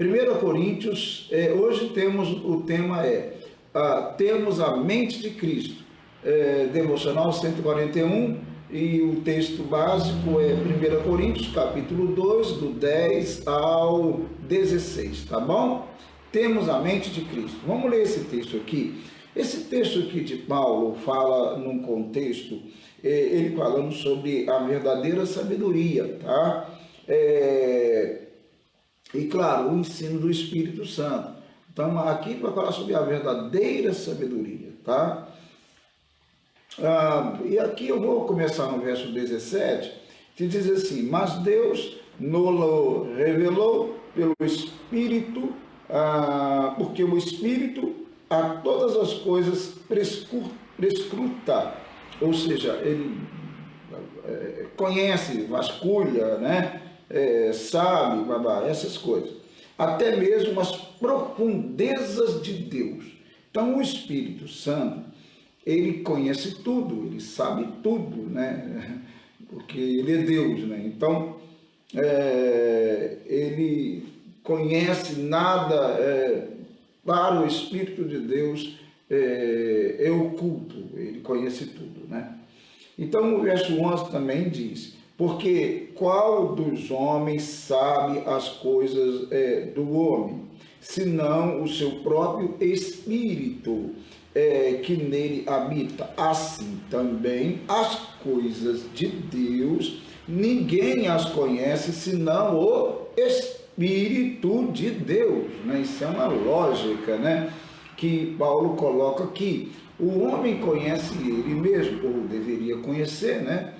1 Coríntios, hoje o tema temos a mente de Cristo, devocional 141, e o texto básico é 1 Coríntios, capítulo 2, do 10 ao 16, tá bom? Temos a mente de Cristo. Vamos ler esse texto aqui. Esse texto aqui de Paulo fala num contexto, ele falando sobre a verdadeira sabedoria, tá? E claro, o ensino do Espírito Santo. Então, aqui vai falar sobre a verdadeira sabedoria, tá? E aqui eu vou começar no verso 17, que diz assim: mas Deus nos revelou pelo Espírito, porque o Espírito a todas as coisas prescruta, ou seja, ele conhece, vasculha, né? Sabe, essas coisas, até mesmo as profundezas de Deus. Então o Espírito Santo, ele conhece tudo, ele sabe tudo, né? Porque ele é Deus, né? Então ele conhece nada, para o Espírito de Deus é oculto, ele conhece tudo, né? Então o verso 11 também diz: porque qual dos homens sabe as coisas do homem, senão o seu próprio Espírito que nele habita? Assim também as coisas de Deus, ninguém as conhece senão o Espírito de Deus, né? Isso é uma lógica, né, que Paulo coloca aqui. O homem conhece ele mesmo, ou deveria conhecer, né?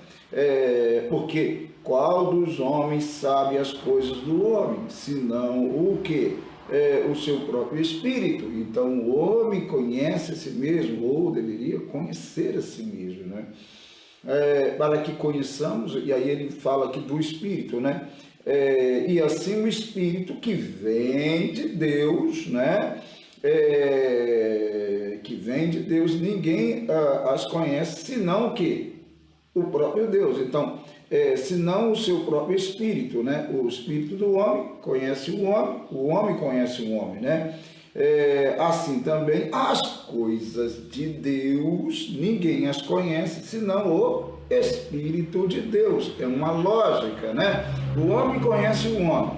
Porque qual dos homens sabe as coisas do homem, senão o que? O seu próprio espírito. Então o homem conhece a si mesmo, ou deveria conhecer a si mesmo, né? Para que conheçamos, e aí ele fala aqui do espírito, né? E assim o espírito que vem de Deus, né? Que vem de Deus, ninguém as conhece, senão o quê? O próprio Deus. Então, senão o seu próprio espírito, né? O espírito do homem conhece o homem conhece o homem, né? Assim também as coisas de Deus, ninguém as conhece, senão o Espírito de Deus. É uma lógica, né? O homem conhece o homem,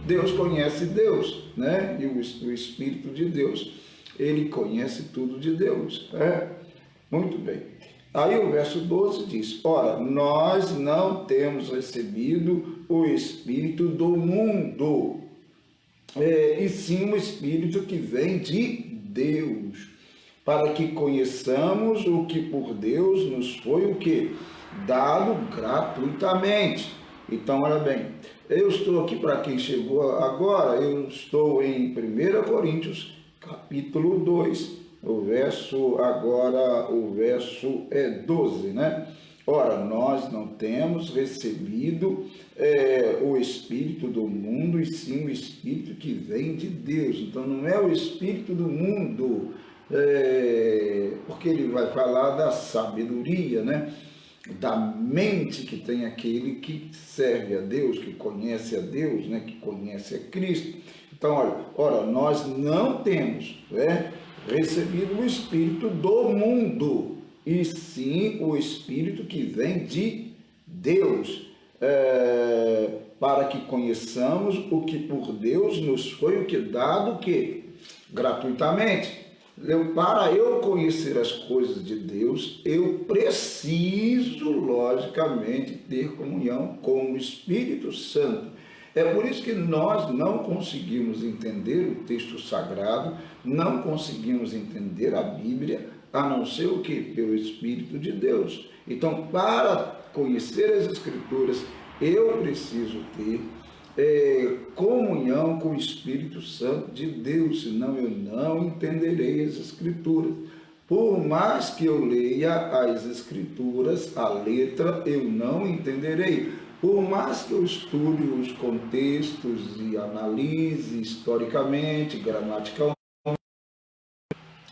Deus conhece Deus, né? E o Espírito de Deus, ele conhece tudo de Deus. Muito bem. Aí o verso 12 diz: ora, nós não temos recebido o Espírito do mundo, e sim o Espírito que vem de Deus, para que conheçamos o que por Deus nos foi o que? Dado gratuitamente. Então, olha bem, eu estou aqui, para quem chegou agora, eu estou em 1 Coríntios, capítulo 2, o verso 12, né? Ora, nós não temos recebido o Espírito do mundo, e sim o Espírito que vem de Deus. Então, não é o Espírito do mundo, porque ele vai falar da sabedoria, né? Da mente que tem aquele que serve a Deus, que conhece a Deus, né? Que conhece a Cristo. Então, ora, nós não temos recebido o Espírito do mundo, e sim o Espírito que vem de Deus, para que conheçamos o que por Deus nos foi o que dado o que? Gratuitamente. Para eu conhecer as coisas de Deus, eu preciso, logicamente, ter comunhão com o Espírito Santo. É por isso que nós não conseguimos entender o texto sagrado, não conseguimos entender a Bíblia, a não ser o que? Pelo Espírito de Deus. Então, para conhecer as Escrituras, eu preciso ter comunhão com o Espírito Santo de Deus, senão eu não entenderei as Escrituras. Por mais que eu leia as Escrituras, a letra, eu não entenderei. Por mais que eu estude os contextos e analise historicamente, gramaticalmente,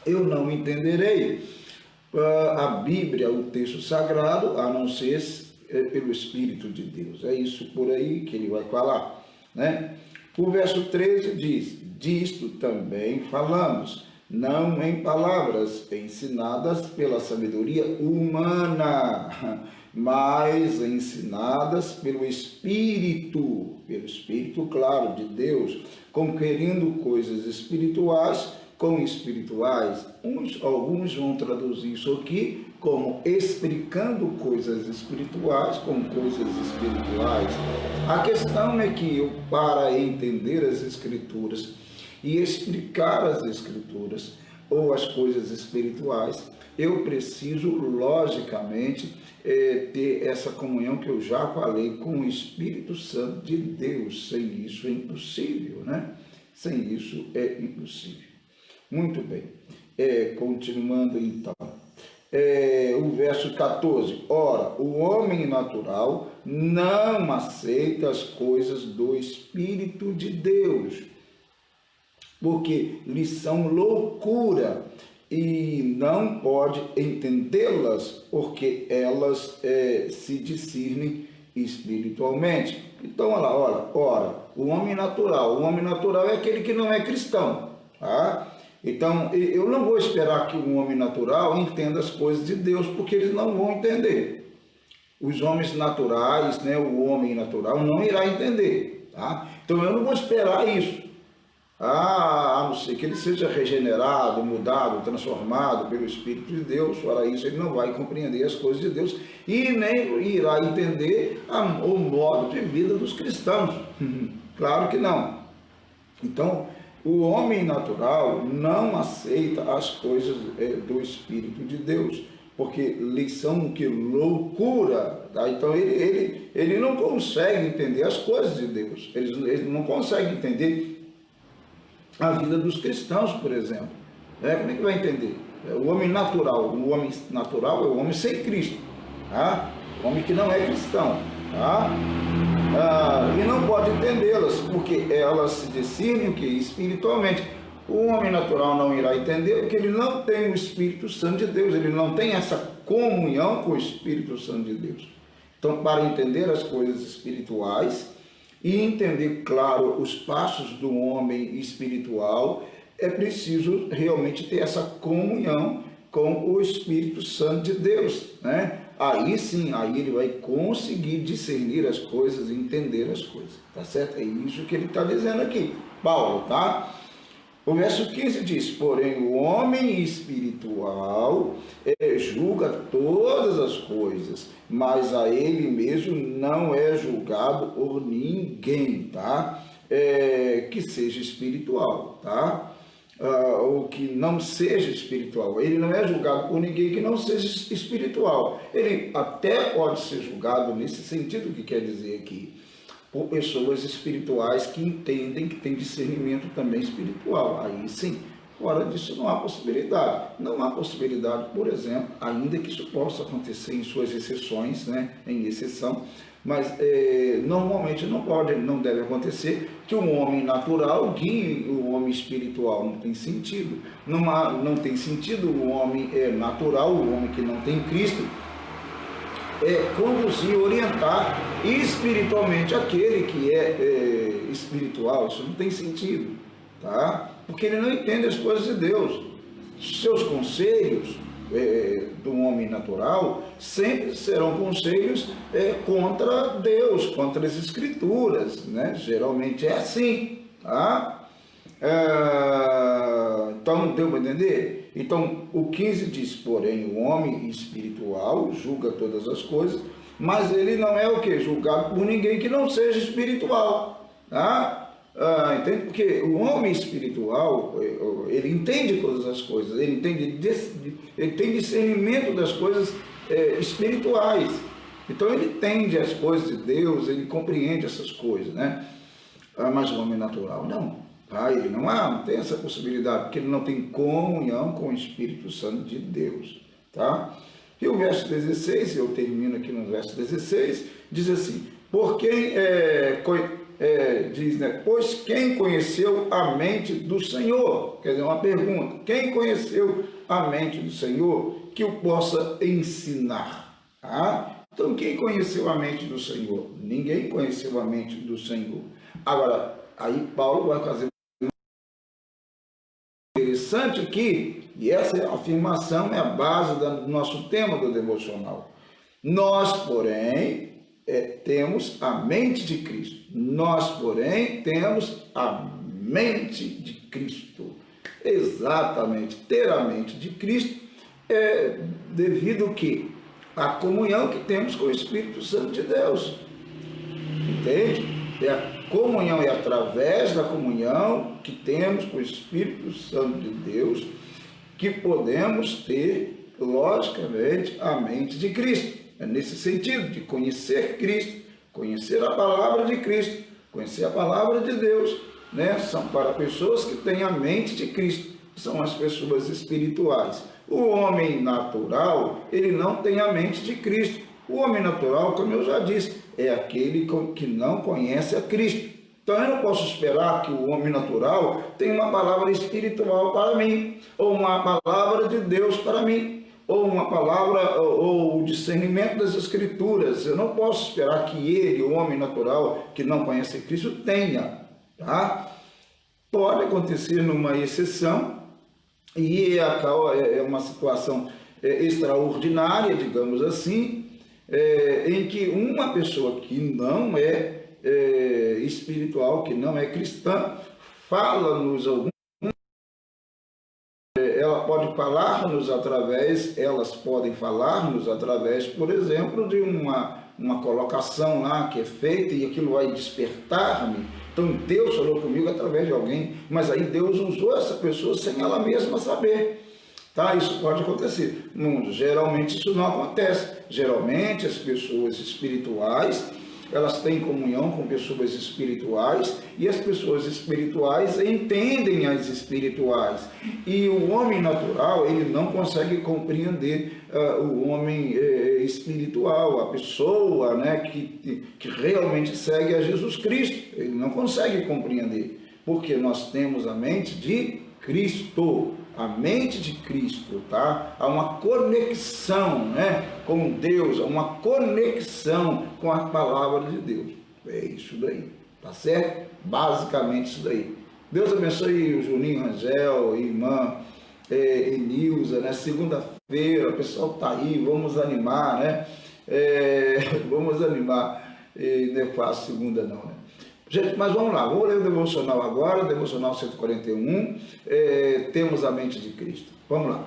eu não entenderei a Bíblia, o texto sagrado, a não ser pelo Espírito de Deus. É isso por aí que ele vai falar, né? O verso 13 diz: disto também falamos, não em palavras ensinadas pela sabedoria humana, mas ensinadas pelo Espírito, claro, de Deus, conquerindo coisas espirituais com espirituais. Alguns vão traduzir isso aqui como explicando coisas espirituais com coisas espirituais. A questão é que para entender as Escrituras e explicar as Escrituras ou as coisas espirituais, eu preciso, logicamente, ter essa comunhão que eu já falei com o Espírito Santo de Deus. Sem isso é impossível, né? Sem isso é impossível. Muito bem. Continuando então. O verso 14. Ora, o homem natural não aceita as coisas do Espírito de Deus, porque lhes são loucura, e não pode entendê-las, porque elas se discernem espiritualmente. Então, olha, ora, o homem natural é aquele que não é cristão, tá? Então, eu não vou esperar que um homem natural entenda as coisas de Deus, porque eles não vão entender. Os homens naturais, né, o homem natural não irá entender, tá? Então, eu não vou esperar isso. A não ser que ele seja regenerado, mudado, transformado pelo Espírito de Deus. Para isso, ele não vai compreender as coisas de Deus e nem irá entender o modo de vida dos cristãos. Claro que não. Então, o homem natural não aceita as coisas do Espírito de Deus, porque lhes são que loucura. Tá? Então, ele não consegue entender as coisas de Deus. Ele não consegue entender a vida dos cristãos, por exemplo. Como é que vai entender? O homem natural é o homem sem Cristo, tá? O homem que não é cristão, tá? E não pode entendê-las, porque elas se discernem o que? Espiritualmente. O homem natural não irá entender, porque ele não tem o Espírito Santo de Deus, ele não tem essa comunhão com o Espírito Santo de Deus. Então, para entender as coisas espirituais e entender, claro, os passos do homem espiritual, é preciso realmente ter essa comunhão com o Espírito Santo de Deus, né? Aí sim, aí ele vai conseguir discernir as coisas e entender as coisas, tá certo? É isso que ele está dizendo aqui, Paulo, tá? O verso 15 diz: porém, o homem espiritual julga todas as coisas, mas a ele mesmo não é julgado por ninguém, tá? Que seja espiritual, tá? Ou que não seja espiritual. Ele não é julgado por ninguém que não seja espiritual. Ele até pode ser julgado nesse sentido que quer dizer aqui, por pessoas espirituais que entendem que tem discernimento também espiritual. Aí sim, fora disso não há possibilidade. Não há possibilidade, por exemplo, ainda que isso possa acontecer em suas exceções, né, em exceção, mas normalmente não deve acontecer que um homem natural guie o homem espiritual. Não tem sentido. Não tem sentido o homem natural, o homem que não tem Cristo, conduzir, orientar espiritualmente aquele que é espiritual. Isso não tem sentido, tá? Porque ele não entende as coisas de Deus. Seus conselhos do homem natural sempre serão conselhos contra Deus, contra as Escrituras, né? Geralmente é assim, tá? Então, deu para entender? Então, o 15 diz: porém, o homem espiritual julga todas as coisas, mas ele não é o quê? Julgado por ninguém que não seja espiritual, tá? Entende? Porque o homem espiritual, ele entende todas as coisas, ele tem discernimento das coisas espirituais. Então, ele entende as coisas de Deus, ele compreende essas coisas, né? Mas o homem natural não. Ele não tem essa possibilidade, porque ele não tem comunhão com o Espírito Santo de Deus, tá? E o verso 16, eu termino aqui no verso 16, diz assim: diz, né, pois quem conheceu a mente do Senhor? Quer dizer, uma pergunta: quem conheceu a mente do Senhor que o possa ensinar? Então, quem conheceu a mente do Senhor? Ninguém conheceu a mente do Senhor. Agora, Aí Paulo vai fazer interessante que, e essa afirmação é a base do nosso tema do devocional. Nós, porém, temos a mente de Cristo. Nós, porém, temos a mente de Cristo. Exatamente, ter a mente de Cristo é devido que a comunhão que temos com o Espírito Santo de Deus. Entende? A comunhão é através da comunhão que temos com o Espírito Santo de Deus que podemos ter, logicamente, a mente de Cristo. É nesse sentido de conhecer Cristo, conhecer a palavra de Cristo, conhecer a palavra de Deus, né? São para pessoas que têm a mente de Cristo, são as pessoas espirituais. O homem natural, ele não tem a mente de Cristo. O homem natural, como eu já disse, é aquele que não conhece a Cristo. Então eu não posso esperar que o homem natural tenha uma palavra espiritual para mim, ou uma palavra de Deus para mim, ou uma palavra, ou o discernimento das Escrituras. Eu não posso esperar que ele, o homem natural, que não conhece Cristo, tenha. Tá? Pode acontecer numa exceção, e é uma situação extraordinária, digamos assim, em que uma pessoa que não é espiritual, que não é cristã, fala-nos algum. Elas podem falar-nos através, por exemplo, de uma colocação lá que é feita e aquilo vai despertar-me. Então Deus falou comigo através de alguém, mas aí Deus usou essa pessoa sem ela mesma saber. Tá? Isso pode acontecer. Geralmente isso não acontece. Geralmente as pessoas espirituais, elas têm comunhão com pessoas espirituais e as pessoas espirituais entendem as espirituais. E o homem natural, ele não consegue compreender o homem espiritual, a pessoa, né, que realmente segue a Jesus Cristo. Ele não consegue compreender, porque nós temos a mente de Cristo. A mente de Cristo, tá? Há uma conexão, né, com Deus, há uma conexão com a palavra de Deus. É isso daí, tá certo? Basicamente isso daí. Deus abençoe o Juninho Rangel, irmã Enilza, né? Segunda-feira, o pessoal tá aí, vamos animar, né? Vamos animar. Não é fácil segunda não, né? Gente, mas vamos lá, vamos ler o devocional agora, devocional 141, temos a mente de Cristo. Vamos lá.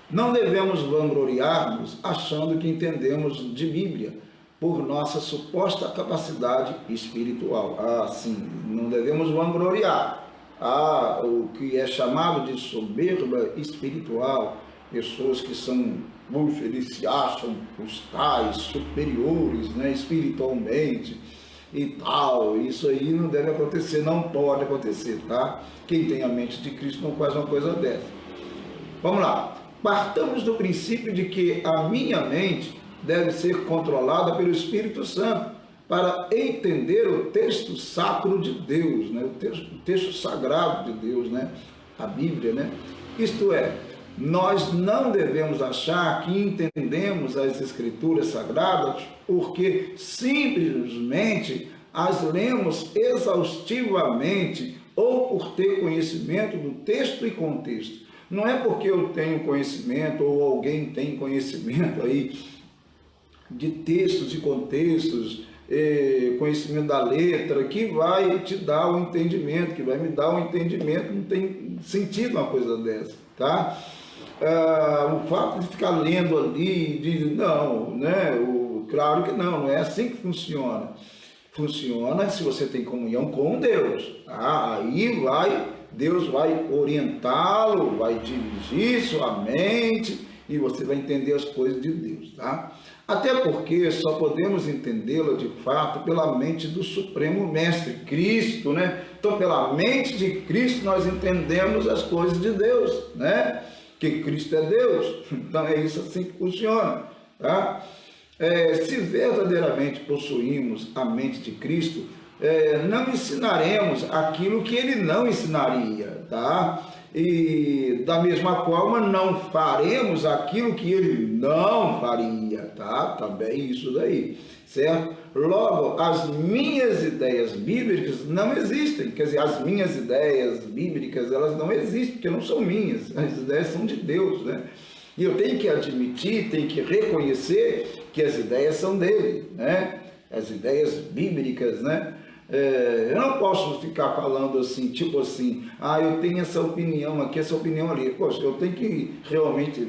Não devemos vangloriar-nos achando que entendemos de Bíblia por nossa suposta capacidade espiritual. Sim, não devemos vangloriar. O que é chamado de soberba espiritual, pessoas que são, eles se acham os tais superiores, né, espiritualmente, e tal, isso aí não deve acontecer, não pode acontecer, tá? Quem tem a mente de Cristo não faz uma coisa dessa. Vamos lá. Partamos do princípio de que a minha mente deve ser controlada pelo Espírito Santo para entender o texto sacro de Deus, né? O texto sagrado de Deus, né? A Bíblia, né? Isto é, nós não devemos achar que entendemos as Escrituras Sagradas porque simplesmente as lemos exaustivamente ou por ter conhecimento do texto e contexto. Não é porque eu tenho conhecimento ou alguém tem conhecimento aí de textos e contextos, conhecimento da letra, que vai te dar o entendimento, que vai me dar o entendimento. Não tem sentido uma coisa dessa, tá? O fato de ficar lendo ali, não, né? Claro que não é assim que funciona. Funciona se você tem comunhão com Deus. Aí Deus vai orientá-lo, vai dirigir sua mente e você vai entender as coisas de Deus, tá? Até porque só podemos entendê-la de fato pela mente do Supremo Mestre, Cristo, né? Então, pela mente de Cristo nós entendemos as coisas de Deus, né? Que Cristo é Deus, então é isso assim que funciona, tá? Se verdadeiramente possuímos a mente de Cristo, não ensinaremos aquilo que ele não ensinaria, tá? E da mesma forma não faremos aquilo que ele não faria, tá? Também isso daí, certo? Logo, as minhas ideias bíblicas não existem. Quer dizer, as minhas ideias bíblicas, elas não existem, porque não são minhas. As ideias são de Deus, né? E eu tenho que admitir, tenho que reconhecer que as ideias são dele, né? As ideias bíblicas, né? Eu não posso ficar falando assim, tipo assim, eu tenho essa opinião aqui, essa opinião ali. Poxa, eu tenho que realmente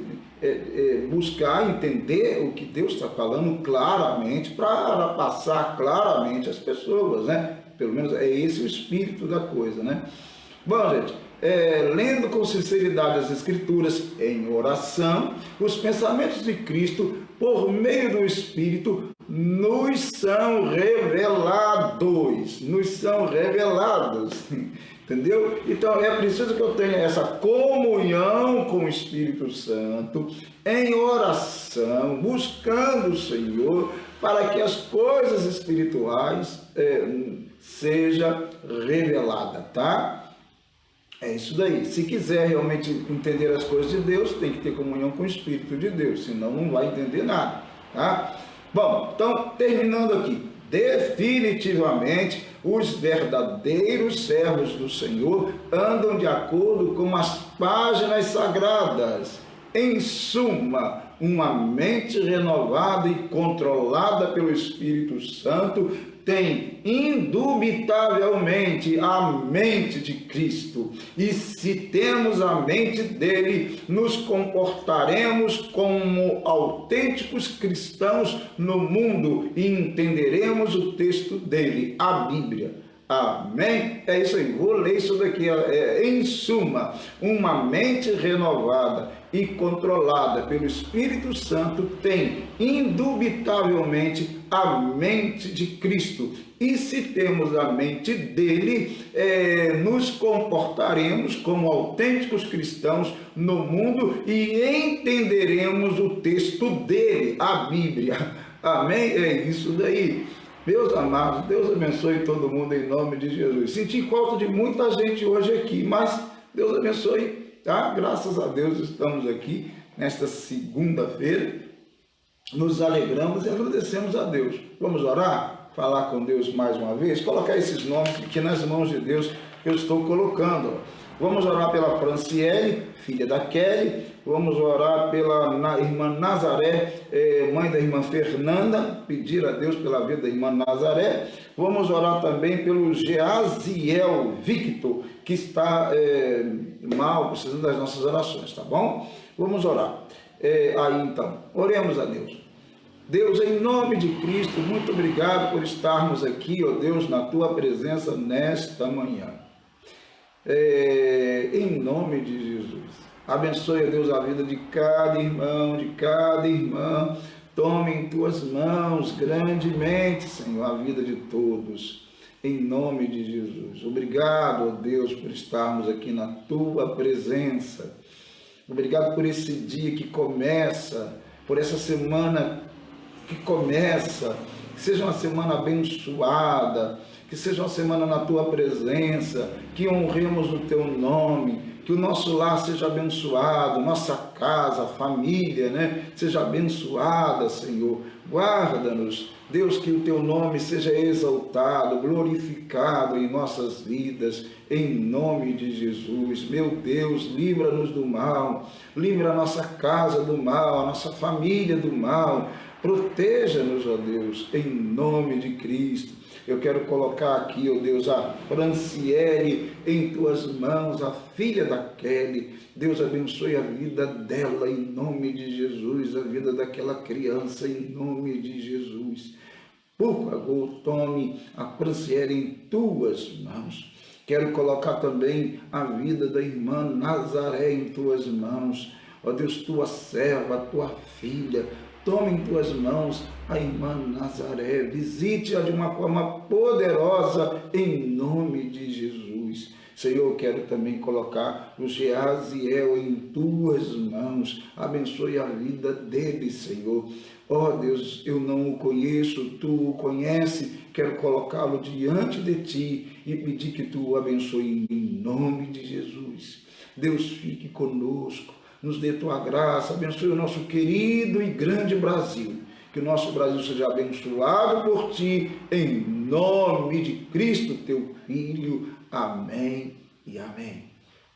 buscar entender o que Deus está falando claramente, para passar claramente às pessoas, né? Pelo menos é esse o espírito da coisa, né? Bom, gente, lendo com sinceridade as Escrituras em oração, os pensamentos de Cristo, por meio do Espírito, nos são revelados, entendeu? Então é preciso que eu tenha essa comunhão com o Espírito Santo, em oração, buscando o Senhor, para que as coisas espirituais sejam reveladas, tá? É isso daí. Se quiser realmente entender as coisas de Deus, tem que ter comunhão com o Espírito de Deus, senão não vai entender nada, tá? Bom, então, terminando aqui, definitivamente, os verdadeiros servos do Senhor andam de acordo com as páginas sagradas. Em suma, uma mente renovada e controlada pelo Espírito Santo tem indubitavelmente a mente de Cristo. E se temos a mente dele, nos comportaremos como autênticos cristãos no mundo e entenderemos o texto dele, a Bíblia. Amém? É isso aí, vou ler isso daqui. Em suma, uma mente renovada e controlada pelo Espírito Santo tem indubitavelmente a mente de Cristo. E se temos a mente dele, nos comportaremos como autênticos cristãos no mundo e entenderemos o texto dele, a Bíblia. Amém? É isso daí. Meus amados, Deus abençoe todo mundo em nome de Jesus. Senti falta de muita gente hoje aqui, mas Deus abençoe, tá? Graças a Deus estamos aqui nesta segunda-feira. Nos alegramos e agradecemos a Deus. Vamos orar? Falar com Deus mais uma vez? Colocar esses nomes que nas mãos de Deus eu estou colocando. Vamos orar pela Franciele, filha da Kelly. Vamos orar pela irmã Nazaré, mãe da irmã Fernanda, pedir a Deus pela vida da irmã Nazaré. Vamos orar também pelo Geaziel Victor, que está mal, precisando das nossas orações, tá bom? Vamos orar. Aí então, oremos a Deus. Deus, em nome de Cristo, muito obrigado por estarmos aqui, ó Deus, na tua presença nesta manhã. Em nome de Jesus. Abençoe, Deus, a vida de cada irmão, de cada irmã. Tome em tuas mãos grandemente, Senhor, a vida de todos. Em nome de Jesus. Obrigado, ó Deus, por estarmos aqui na tua presença. Obrigado por esse dia que começa, por essa semana que começa. Que seja uma semana abençoada, que seja uma semana na tua presença, que honremos o teu nome, que o nosso lar seja abençoado, nossa casa, família, né, seja abençoada, Senhor. Guarda-nos, Deus, que o teu nome seja exaltado, glorificado em nossas vidas, em nome de Jesus. Meu Deus, livra-nos do mal, livra a nossa casa do mal, a nossa família do mal. Proteja-nos, ó Deus, em nome de Cristo. Eu quero colocar aqui, ó Deus, a Franciele em tuas mãos, a filha da Kelly. Deus abençoe a vida dela em nome de Jesus, a vida daquela criança em nome de Jesus. Por favor, tome a Franciele em tuas mãos. Quero colocar também a vida da irmã Nazaré em tuas mãos. Ó Deus, tua serva, tua filha, tome em tuas mãos a irmã Nazaré, visite-a de uma forma poderosa em nome de Jesus. Senhor, eu quero também colocar o Geaziel em tuas mãos, abençoe a vida dele, Senhor. Ó Deus, eu não o conheço, tu o conheces, quero colocá-lo diante de ti e pedir que tu o abençoe em nome de Jesus. Deus, fique conosco. Nos dê tua graça, abençoe o nosso querido e grande Brasil. que o nosso Brasil seja abençoado por Ti, em nome de Cristo, Teu Filho. Amém e amém.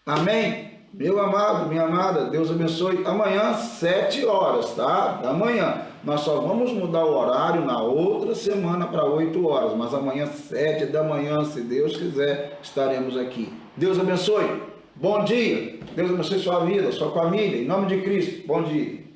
Amém. Meu amado, minha amada, Deus abençoe. Amanhã, 7 horas, tá? Da manhã. Nós só vamos mudar o horário na outra semana para 8 horas, mas amanhã, 7 da manhã, se Deus quiser, estaremos aqui. Deus abençoe. Bom dia. Deus abençoe sua vida, sua família. Em nome de Cristo. Bom dia.